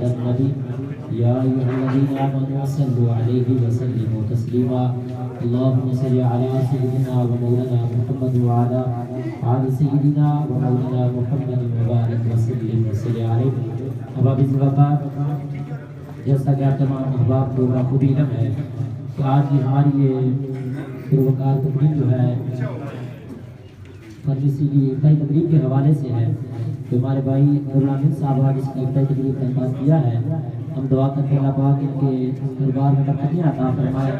على النبي يا أيها الذين آمنوا صلوا عليه وسلموا تسليما اللهم صل على سيدنا ومولانا محمد وعلى آل سيدنا ومولانا محمد وبارك وسلم عليه. اب اس وقت جیسا کہ آپ تمام احباب کو بخوبی علم ہے کہ آج کی ہماری یہ شروعات تقریب جو ہے مجلسی کی ابتدائی تقریب کے حوالے سے ہے. تو ہمارے بھائی عبدالعامر صاحب آج اس کی ابتدائی تقریب کا انعقاد کیا ہے. ہم دعا کرتے ہیں اللہ پاک ان کے دربار میں برکتیں عطا فرمائے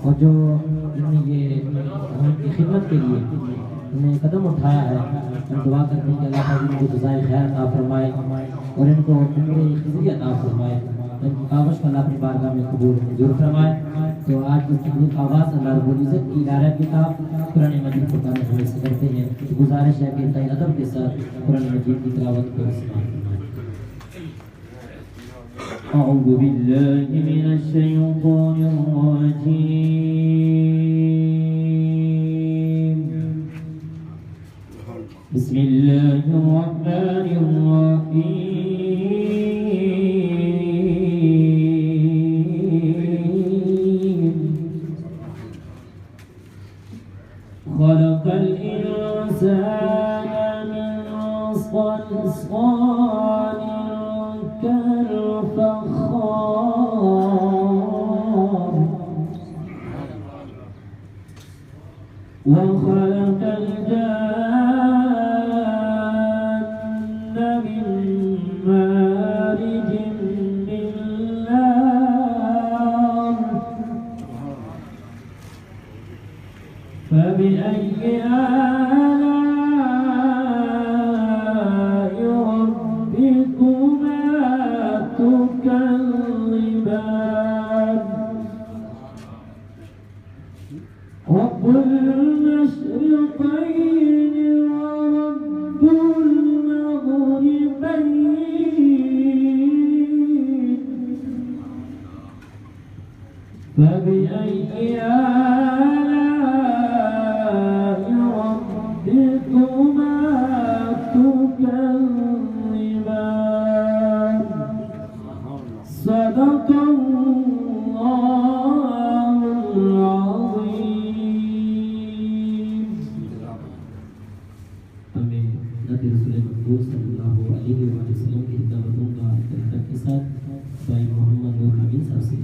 اور جو انہوں نے یہ ان کی خدمت کے لیے انہیں قدم اٹھایا ہے ہم دعا کرتے ہیں کہ اللہ پاک ان کو جزائے خیر عطا فرمائے اور ان کو عمر خزی عطا فرمائے. ان کی کاوش کو اللہ اپنی بارگاہ میں قبول منظور فرمائے. تو آج کی تقریب کا آغاز اللہ رب العزت کی ادارہ کتاب قرآن مجید کو پڑھنے حمد سے کرتے ہیں. گزارش ہے کہ انتہائی ادب کے ساتھ قرآن مجید کی تلاوت کو سماعت فرمائیں. اعوذ باللہ من الشیطان الرجیم بسم اللہ الرحمن الرحیم خلق الإنسان من صلصال كالفخار وخلق الجن من مارج من نار فبأي آلاء ربكما تكذبان رب المشرقين ورب المغربين فبأي آلاء ربكما تكذبان صدق الله العظيم. ہمیں نبی رسول مقبول صلی اللہ علیہ وسلم کی دعوتوں کا ادب کے ساتھ بھائی محمد نور حمید صاحب سے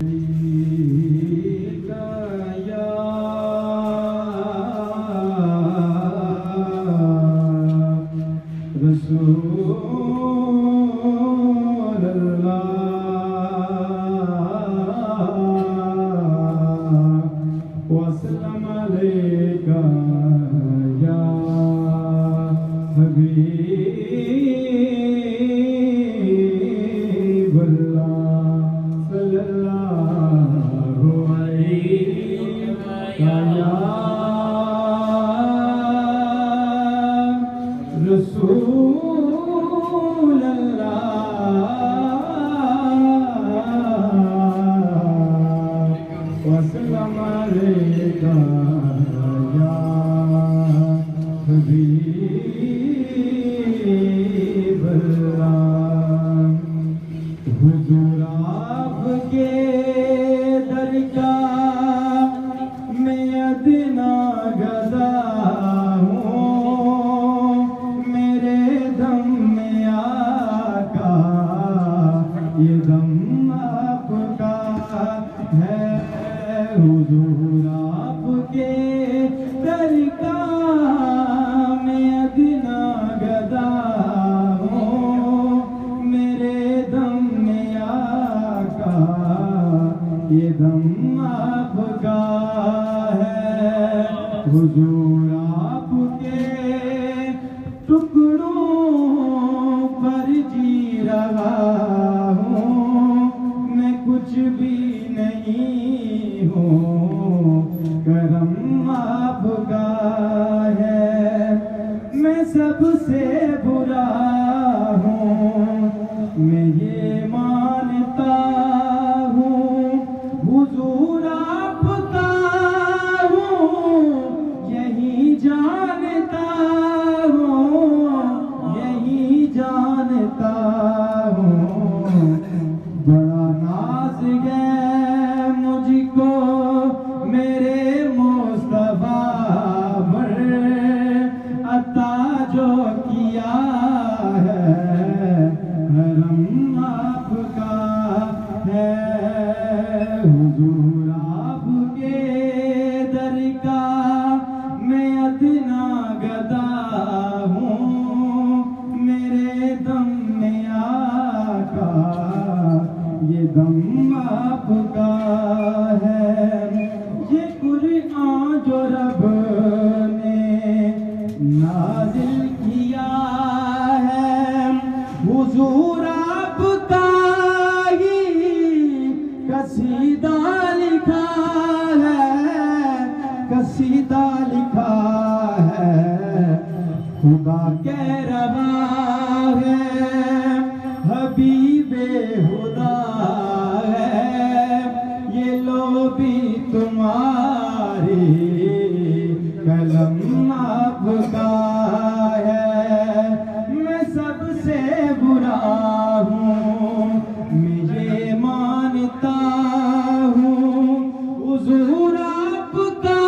حضور آپ کے ٹکڑوں پر جی رہا ہوں میں کچھ بھی نہیں ہوں کرم آپ کا ہے میں سب سے برا ہوں میں یہ مانتا ہوں حضور آپ کا ہوں یہی جانتا ہوں یہی جانتا ہوں حضور آپ کا ہی قصیدہ لکھا ہے، قصیدہ لکھا ہے، خدا کے روا ہے، حبیب خدا ہے، یہ لو بھی تمہاری قلم آپ کا ہے، میں سب سے برا ہوں، میں یہ مانتا ہوں، حضور آپ کا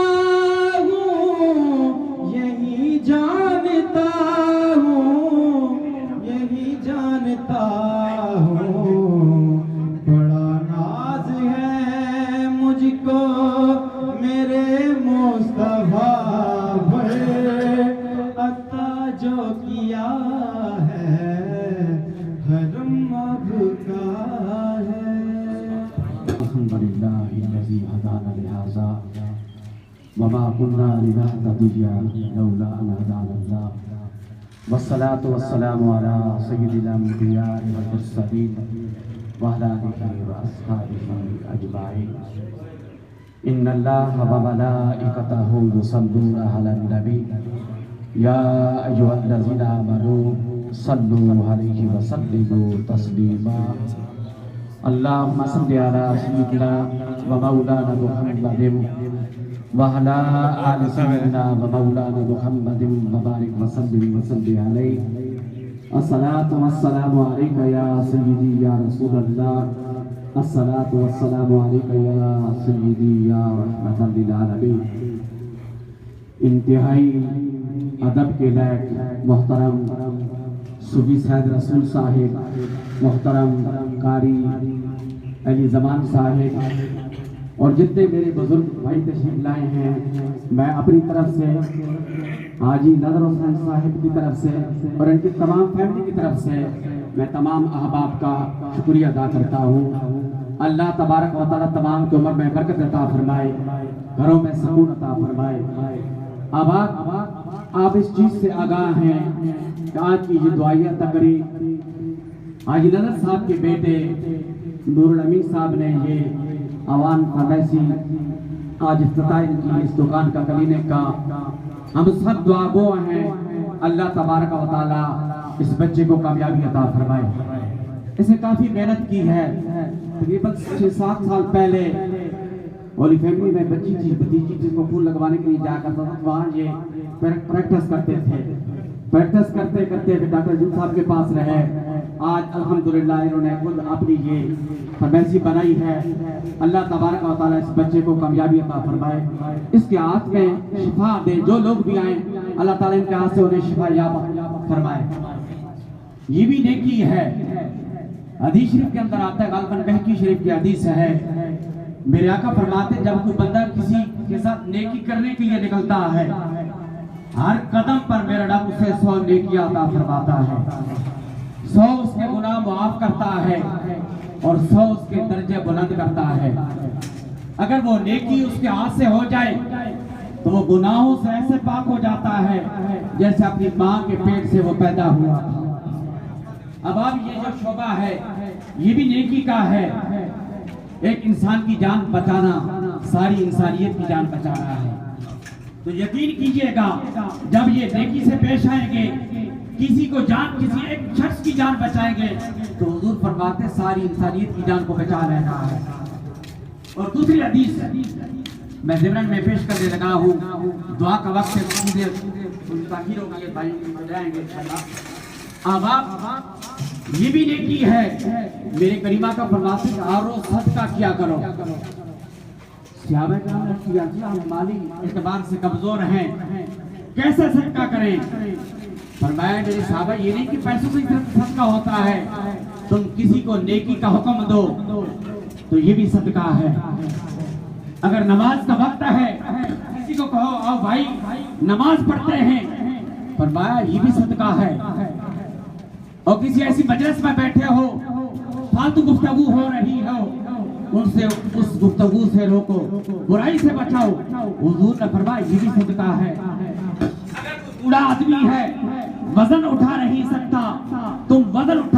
ہوں، یہی جانتا ہوں، یہی جانتا ہوں، بڑا ناز ہے مجھ کو میرے مصطفیٰ پر، عطا جو کیا ہے حرم اب کا ہے۔ الحمد للہ الذی ہدانا لہذا وما كنا لنهتدي لولا ان هدانا الله والصلاة والسلام على سید الانبیاء والمرسلین وعلى آلہ واصحابہ اجمعین۔ ان اللہ وملائکتہ یصلون علی النبی یا ایھا الذین آمنوا صلوا علیہ وسلموا تسلیما۔ اللہم صل علی سیدنا ومولانا محمد وعلى آل سيدنا ومولانا محمد وبارك وسلم عليه۔ الصلاة والسلام عليك يا سيدي يا رسول الله، الصلاة والسلام عليك يا سيدي يا رحمة للعالمين۔ انتہائی ادب کے لائق محترم صوفی سید رسول صاحب، محترم قاری علی زمان صاحب، اور جتنے میرے بزرگ بھائی تشریف لائے ہیں، میں اپنی طرف سے حاجی نظر حسین صاحب کی طرف سے اور ان کی تمام فیملی کی طرف سے میں تمام احباب کا شکریہ ادا کرتا ہوں۔ اللہ تبارک و تعالیٰ تمام کی عمر میں برکت عطا فرمائے، گھروں میں سکون عطا فرمائے۔ اب آپ اس چیز سے آگاہ ہیں کہ آج کی یہ دعائیہ تقریب حاجی نظر صاحب کے بیٹے نور الامین صاحب نے یہ عوام فارمیسی آج افتتاح کی اس دکان کا کلینے کا، ہم سب دعا گو ہیں اللہ تبارک و تعالی اس بچے کو کامیابی عطا فرمائے۔ اسے کافی محنت کی ہے، تقریباً 6-7 سال پہلے ہولی فیملی میں بچی تھی، بھتیجی جس کو پھول لگوانے کے لیے جایا کرتا تھا، وہاں یہ پریکٹس کرتے تھے، پریکٹس کرتے کرتے پھر ڈاکٹر جون صاحب کے پاس رہے۔ آج الحمدللہ انہوں نے خود اپنی یہ فارمیسی بنائی ہے۔ اللہ تبارک و تعالیٰ اس بچے کو کامیابی عطا فرمائے، اس کے ہاتھ میں شفا دے، جو لوگ بھی آئیں اللہ تعالیٰ ان کے ہاتھ سے انہیں شفا یاب فرمائے۔ یہ بھی نیکی ہے، حدیث شریف کے اندر آتا ہے، غالباً بہقی شریف کی حدیث ہے، میرے آقا فرماتے جب کوئی بندہ کسی کے ساتھ نیکی کرنے کے لیے نکلتا ہے، ہر قدم پر میرا رب اسے 100 نیکیاں عطا فرماتا ہے، 100 اس کے گناہ معاف کرتا ہے اور 100 اس کے درجے بلند کرتا ہے۔ اگر وہ نیکی اس کے ہاتھ سے ہو جائے تو وہ گناہوں سے ایسے پاک ہو جاتا ہے جیسے اپنی ماں کے پیٹ سے وہ پیدا ہوا۔ اب یہ جو شعبہ ہے یہ بھی نیکی کا ہے، ایک انسان کی جان بچانا ساری انسانیت کی جان بچا رہا ہے۔ تو یقین کیجئے گا جب یہ نیکی سے پیش آئیں گے، کسی ایک شخص کی جان بچائیں گے تو حضور فرماتے ساری انسانیت کی جان کو بچا رہا ہے۔ اور دوسری حدیث میں ضمن میں پیش کرنے لگا ہوں، دعا کا وقت ہے، تاخیر ہوگی بھائی جائیں گے انشاءاللہ۔ اب یہ بھی نیکی ہے، میرے کریمہ کا فرماتے ہیں ہر روز صدقہ کیا کرو۔ صحابہ کرام نے کیا ہم مالی اعتبار سے کمزور ہیں، کیسے صدقہ کریں؟ فرمایا میرے صحابہ یہ نہیں کہ پیسوں سے صدقہ ہوتا ہے، تم کسی کو نیکی کا حکم دو تو یہ بھی صدقہ ہے۔ اگر نماز کا وقت ہے کسی کو کہو آؤ بھائی نماز پڑھتے ہیں، فرمایا یہ بھی صدقہ ہے۔ اور کسی ایسی مجلس میں بیٹھے ہو فالتو گفتگو ہو رہی ہو، ان سے اس گفتگو سے روکو، برائی سے بچاؤ، حضور نے فرمایا یہ بھی صدقہ ہے۔ اگر کوئی بوڑھا آدمی ہے وزن اٹھا نہیں سکتا، تم وزن اٹھا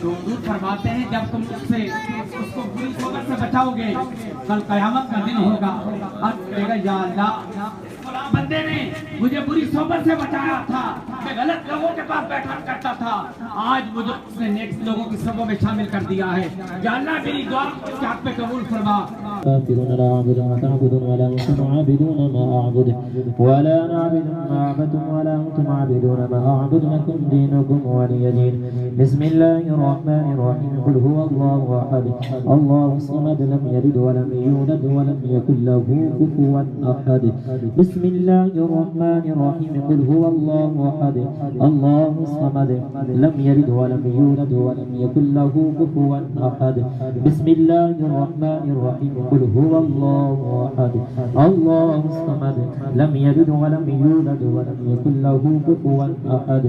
تو حضور فرماتے ہیں جب تم اس کو بری صحبت سے بچاؤ گے کل قیامت کا دن ہوگا اور کہے گا یا اللہ بندے نے مجھے بری صحبت سے بچایا تھا، میں غلط لوگوں کے پاس بیٹھا کرتا تھا، آج مجھے اس نے نیک لوگوں کی صفوں میں شامل کر دیا ہے، یا اللہ میری دعا کے حق میں قبول فرما۔ آخرون لا أعبد ما تعبدون ولا أنتم عابدون ما أعبد ولا أنا عابد ما عبدتم ولا أنتم عابدون ما أعبد لكم دينكم ولي دين بسم الله الرحمن الرحيم قل هو الله أحد الله الصمد لم يلد ولم يولد ولم يكن له كفوا أحد بسم الله الرحمن الرحيم قل هو الله أحد الله الصمد لم يلد ولم يولد ولم يكن له كفوا أحد بسم الله الرحمن الرحيم قل هو الله أحد الله الصمد لم يلد ولم يولد ولم يكن له كفوا أحد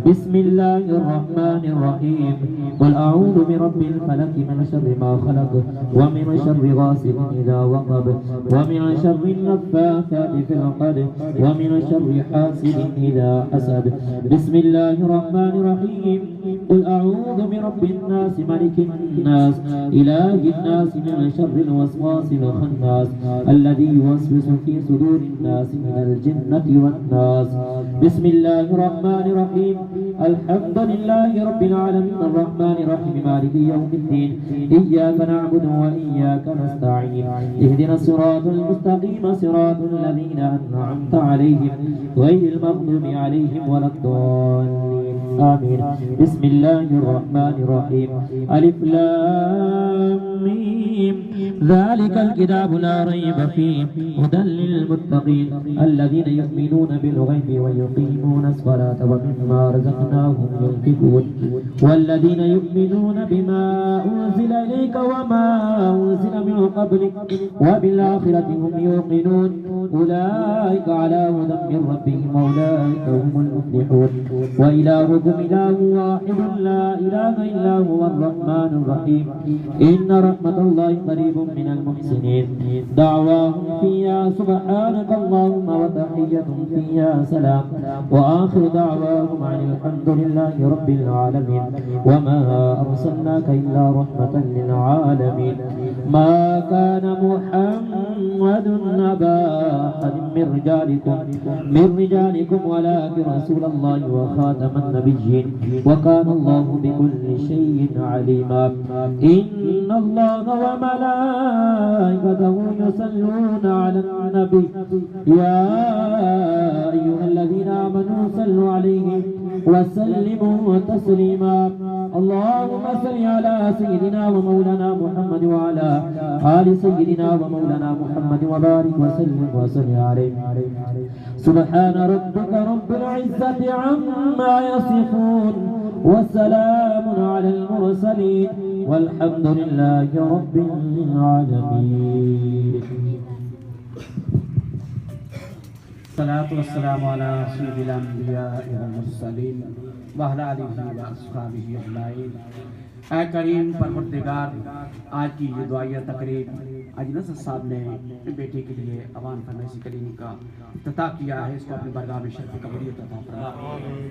بسم الله الرحمن الرحيم قل أعوذ برب الفلق من شر ما خلق ومن شر غاسق إذا وقب ومن شر النفاثات في العقد ومن شر حاسد إذا حسد بسم الله الرحمن الرحيم قل أعوذ برب الناس ملك الناس إله الناس من شر الوسواس الخناس الذي يوسوس في صدور الناس من الجنة والناس بسم الله الرحمن الرحيم الحمد لله رب العالمين الرحمن الرحيم مالك يوم الدين إياك نعبد وإياك نستعين اهدنا الصراط المستقيم صراط الذين أنعمت عليهم غير المغضوب عليهم ولا الضالين آمين بسم الله الرحمن الرحيم ألف لام ميم ذلك الكتاب لا ريب فيه هدى للمتقين الذين يؤمنون بالغيب ويقيمون الصلاة ومما رزقناهم ينفقون والذين يؤمنون بما أنزل إليك وما أنزل من قبلك وبالآخرة هم يوقنون أولئك على هدى من ربهم وأولئك هم المفلحون وإلهكم إله واحد لا إله إلا هو الرحمن الرحيم إن رحمة الله قريب من المحسنين دعواهم فيها سبحانك اللهم وتحيتهم فيها سلام وآخر دعواهم عن الحمد لله رب العالمين وما أرسلناك إلا رحمة للعالمين ما كان محمد أبا أحد من رجالكم ولكن رسول الله وخاتم النبيين وكان الله بكل شيء عليما إن الله وملائكته يصلون على النبي يا أيها الذين آمنوا صلوا عليه وسلموا تسليما اللهم صل على سيدنا ومولانا محمد وعلى آل سيدنا ومولانا محمد وبارك وسلم وصل عليه سبحان ربك رب العزة عما يصفون وسلام على المرسلين والحمد لله رب العالمين الصلاة والسلام على سيد الأنبياء والمرسلين وعلى آله وأصحابه أجمعين اے کریم پروردگار آج کی یہ دعائیہ تقریب آج نصر صاحب نے بیٹے کے لیے عوان فرمیسی کلینی کا افتتاح کیا ہے اس کو اپنی برگاہ میں شرف قبولیت عطا فرما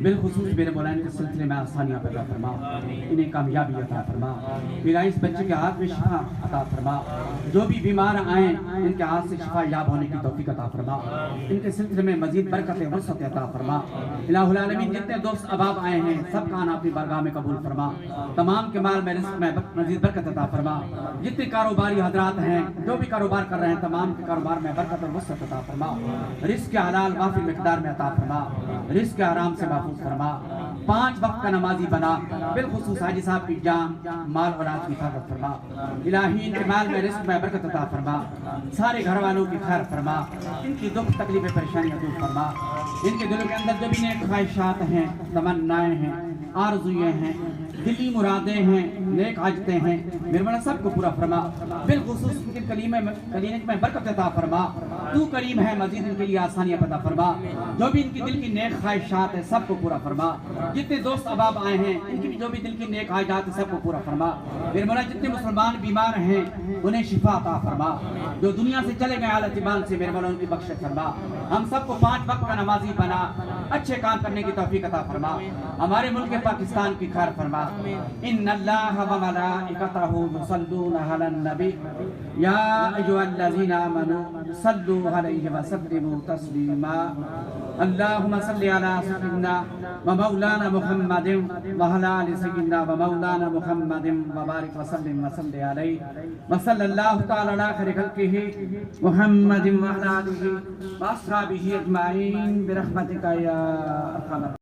بالخصوص میرے مولانا کے سلسلے میں آسانیاں پیدا فرما انہیں کامیابی عطا فرما میرا اس بچے کے ہاتھ میں شفا عطا فرما جو بھی بیمار آئیں ان کے ہاتھ سے شفا یاب ہونے کی توفیق عطا فرما ان کے سلسلے میں مزید برکت وسعت عطا فرما الہ العالمین جتنے دوست احباب آئے ہیں سب کا آنا اپنی برگاہ میں قبول فرما تمام کے مال میں رزق میں مزید برکت عطا فرما جتنے کاروباری حضرات ہیں جو بھی کاروبار کر رہے ہیں تمام کے کاروبار میں برکت اور وسعت عطا فرما رزق حلال وافر مقدار میں عطا فرما رزق حرام سے محفوظ فرما 5 وقت کا نمازی بنا بالخصوص حاجی صاحب کی جان مال اولاد کی حفاظت فرما الہی ان کے مال میں رزق میں برکت عطا فرما سارے گھر والوں کی خیر فرما ان کی دکھ تکلیفیں پریشانیاں دور فرما ان کے دلوں کے اندر جو بھی نیک خواہشات ہیں تمنائیں ہیں آرزوئیں ہیں دلی مرادیں ہیں نیک حاجتیں ہیں میرے مولا سب کو پورا فرما بالخصوص ان کے کلینک میں برکت عطا فرما تو کریم ہے مزید ان کے لیے آسانیاں پیدا فرما جو بھی ان کی دل کی نیک خواہشات ہیں سب کو پورا فرما جتنے دوست احباب آئے ہیں ان کی جو بھی دل کی نیک خواہشات ہیں سب کو پورا فرما میرے مولا جتنے مسلمان بیمار ہیں انہیں شفا عطا فرما جو دنیا سے چلے گئے حالت ایمان سے میرے مولا ان کی بخشش فرما ہم سب کو 5 وقت کا نمازی بنا اچھے کام کرنے کی توفیق عطا فرما، ہمارے ملک پاکستان کی خیر فرما۔ ان اللہ و ملائکتہ یصلون علی النبی یا ایھا الذین آمنوا صلوا علیہ وسلموا تسلیما۔ اللہم صلی علی سیدنا و مولانا محمد وعلی آل سیدنا و مولانا محمد وبارک وسلم وصلی علیہ وصلی اللہ تعالی علی خیر خلقہ محمد وعلی آلہ واصحابہ اجمعین برحمتک یا ارحم